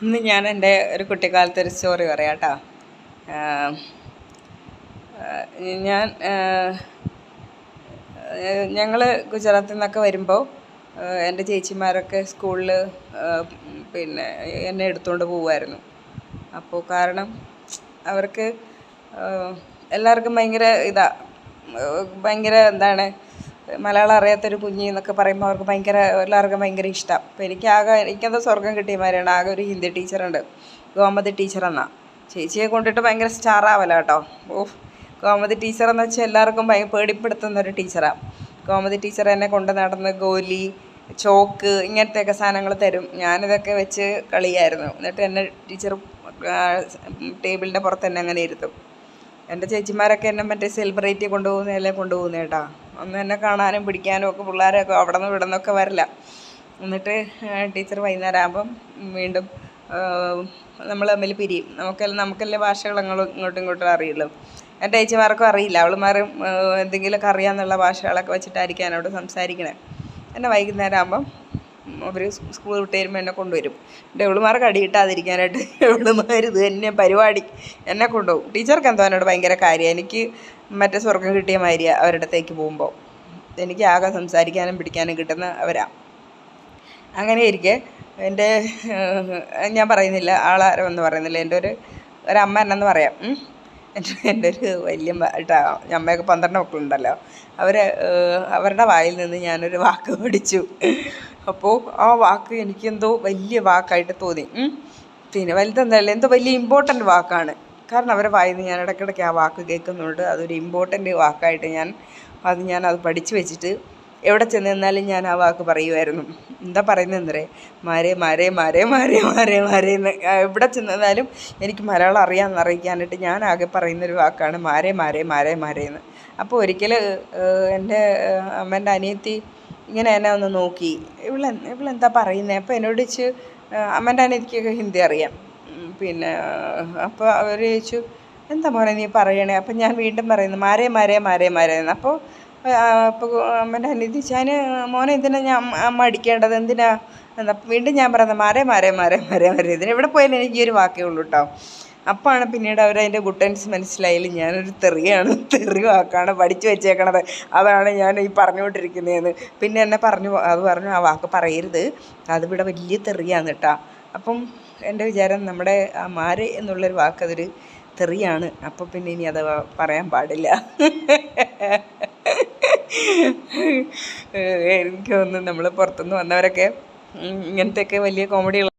ഇന്ന് ഞാൻ എൻ്റെ ഒരു കുട്ടിക്കാലത്തെ ഒരു സ്റ്റോറി പറയാം കേട്ടോ. ഞാൻ ഞങ്ങൾ ഗുജറാത്തിൽ നിന്നൊക്കെ വരുമ്പോൾ എൻ്റെ ചേച്ചിമാരൊക്കെ സ്കൂളിൽ പിന്നെ എന്നെ എടുത്തുകൊണ്ട് പോവുമായിരുന്നു. അപ്പോൾ കാരണം അവർക്ക് എല്ലാവർക്കും ഭയങ്കര എന്താണ്, മലയാളം അറിയാത്തൊരു കുഞ്ഞി എന്നൊക്കെ പറയുമ്പോൾ അവർക്ക് എല്ലാവർക്കും ഭയങ്കര ഇഷ്ടം. അപ്പോൾ എനിക്കെന്തോ സ്വർഗം കിട്ടിയമാരാണ്. ആകെ ഒരു ഹിന്ദി ടീച്ചറുണ്ട്, ഗോമതി ടീച്ചർ എന്നാ. ചേച്ചിയെ കൊണ്ടിട്ട് ഭയങ്കര സ്റ്റാറാവല കേട്ടോ. ഗോമതി ടീച്ചർ എന്ന് വെച്ചാൽ എല്ലാവർക്കും പേടിപ്പെടുത്തുന്ന ഒരു ടീച്ചറാണ്. ഗോമതി ടീച്ചർ എന്നെ കൊണ്ട് നടന്ന് ഗോലി, ചോക്ക് ഇങ്ങനത്തെയൊക്കെ സാധനങ്ങൾ തരും. ഞാനിതൊക്കെ വെച്ച് കളിയായിരുന്നു. എന്നിട്ട് എന്നെ ടീച്ചർ ടേബിളിൻ്റെ പുറത്ത് തന്നെ അങ്ങനെ ഇരുത്തും. എൻ്റെ ചേച്ചിമാരൊക്കെ എന്നെ മറ്റേ സെലിബ്രേറ്റ് കൊണ്ടുപോകുന്ന കേട്ടോ. അന്ന് എന്നെ കാണാനും പിടിക്കാനും ഒക്കെ പിള്ളേരൊക്കെ അവിടെ നിന്ന് ഇവിടെ നിന്നൊക്കെ വരില്ല. എന്നിട്ട് ടീച്ചർ വൈകുന്നേരം ആകുമ്പം വീണ്ടും നമ്മൾ തമ്മിൽ പിരിയും. നമുക്കല്ലേ ഭാഷകൾ ഇങ്ങോട്ടും ഇങ്ങോട്ടും അറിയുള്ളൂ. എൻ്റെ ചേച്ചിമാർക്കും അറിയില്ല. അവളുമാരും എന്തെങ്കിലുമൊക്കെ അറിയാമെന്നുള്ള ഭാഷകളൊക്കെ വെച്ചിട്ടായിരിക്കും എന്നോട് സംസാരിക്കണേ. എന്നെ വൈകുന്നേരം ആകുമ്പം അവർ സ്കൂൾ വിട്ട് വരുമ്പോൾ എന്നെ കൊണ്ടുവരും. എൻ്റെ അവളുമാർക്ക് അടിയിട്ടാതിരിക്കാനായിട്ട് അവളുമാർ ഇത് തന്നെ പരിപാടി എന്നെ കൊണ്ടുപോകും. ടീച്ചർക്ക് എന്തോ എന്നോട് ഭയങ്കര കാര്യമാണ്. എനിക്ക് മറ്റേ സ്വർഗം കിട്ടിയ മാതിരിയാണ് അവരുടെ അടുത്തേക്ക് പോകുമ്പോൾ. എനിക്ക് ആകെ സംസാരിക്കാനും പിടിക്കാനും കിട്ടുന്ന അവരാ. അങ്ങനെ ഇരിക്കെ ഞാൻ പറയുന്നില്ല ആളാരെന്ന് പറയുന്നില്ല, എൻ്റെ ഒരു അമ്മ എന്നെന്ന് പറയാം. എൻ്റെ ഒരു വലിയ അമ്മയൊക്കെ 12 മക്കളുണ്ടല്ലോ. അവരുടെ വായിൽ നിന്ന് ഞാനൊരു വാക്ക് പഠിച്ചു. അപ്പോൾ ആ വാക്ക് എനിക്കെന്തോ വലിയ വാക്കായിട്ട് തോന്നി. പിന്നെ വലുതെന്തല്ല, എന്തോ വലിയ ഇമ്പോർട്ടൻ്റ് വാക്കാണ്. കാരണം അവരുടെ വായിൽ നിന്ന് ഞാൻ ഇടയ്ക്കിടയ്ക്ക് ആ വാക്ക് കേൾക്കുന്നുണ്ട്. അതൊരു ഇമ്പോർട്ടൻ്റ് വാക്കായിട്ട് ഞാനത് പഠിച്ചു വെച്ചിട്ട് എവിടെ ചെന്ന് നിന്നാലും ഞാൻ ആ വാക്ക് പറയുമായിരുന്നു. എന്താ പറയുന്നതെന്നേ, മാരേ മാരേ മാരേ മാരേ മാരേ മാരേ എന്ന്. എവിടെ ചെന്നാലും എനിക്ക് മലയാളം അറിയാമെന്ന് അറിയിക്കാനായിട്ട് ഞാൻ ആകെ പറയുന്നൊരു വാക്കാണ് മാരേ മാരേ മാരേ മാരേ എന്ന്. അപ്പോൾ ഒരിക്കൽ എൻ്റെ അമ്മേൻ്റെ അനിയത്തി ഇങ്ങനെ എന്നെ ഒന്ന് നോക്കി, ഇവളെന്താ പറയുന്നത്. അപ്പോൾ എന്നോട് ചോദിച്ചു, അമ്മേൻ്റെ അനിയത്തിക്കൊക്കെ ഹിന്ദി അറിയാം. പിന്നെ അപ്പോൾ അവർ ചോദിച്ചു, എന്താ മോനെ നീ പറയണേ. അപ്പം ഞാൻ വീണ്ടും പറയുന്നു മാരേ മാരേ മാരേ മാരേ എന്ന്. അപ്പോൾ അമ്മേൻ്റെ അനിയത്തി ചോദിച്ചാൽ, മോനെ എന്തിനാ അമ്മ അടിക്കേണ്ടത്, എന്തിനാ എന്താ. വീണ്ടും ഞാൻ പറയുന്നത് മാരേ മാരേ മാരേ മാരേ മാരേ. എവിടെ പോയാലും എനിക്ക് ഈ ഒരു വാക്കേ ഉള്ളൂ കേട്ടോ. അപ്പോഴാണ് പിന്നീട് അവരതിൻ്റെ ഗുട്ടൻസ് മനസ്സിലായാലും ഞാനൊരു തെറി വാക്കാണ് പഠിച്ചു വെച്ചേക്കണത്. അതാണ് ഞാൻ ഈ പറഞ്ഞുകൊണ്ടിരിക്കുന്നതെന്ന്. പിന്നെ എന്നെ പറഞ്ഞു ആ വാക്ക് പറയരുത്, അതിവിടെ വലിയ തെറിയാണ് കേട്ടോ. അപ്പം എൻ്റെ വിചാരം നമ്മുടെ ആ മാര് എന്നുള്ളൊരു വാക്ക് അതൊരു തെറിയാണ്. അപ്പോൾ പിന്നെ ഇനി അത് പറയാൻ പാടില്ല. എനിക്ക് തോന്നുന്നു നമ്മൾ പുറത്തുനിന്ന് വന്നവരൊക്കെ ഇങ്ങനത്തെയൊക്കെ വലിയ കോമഡികൾ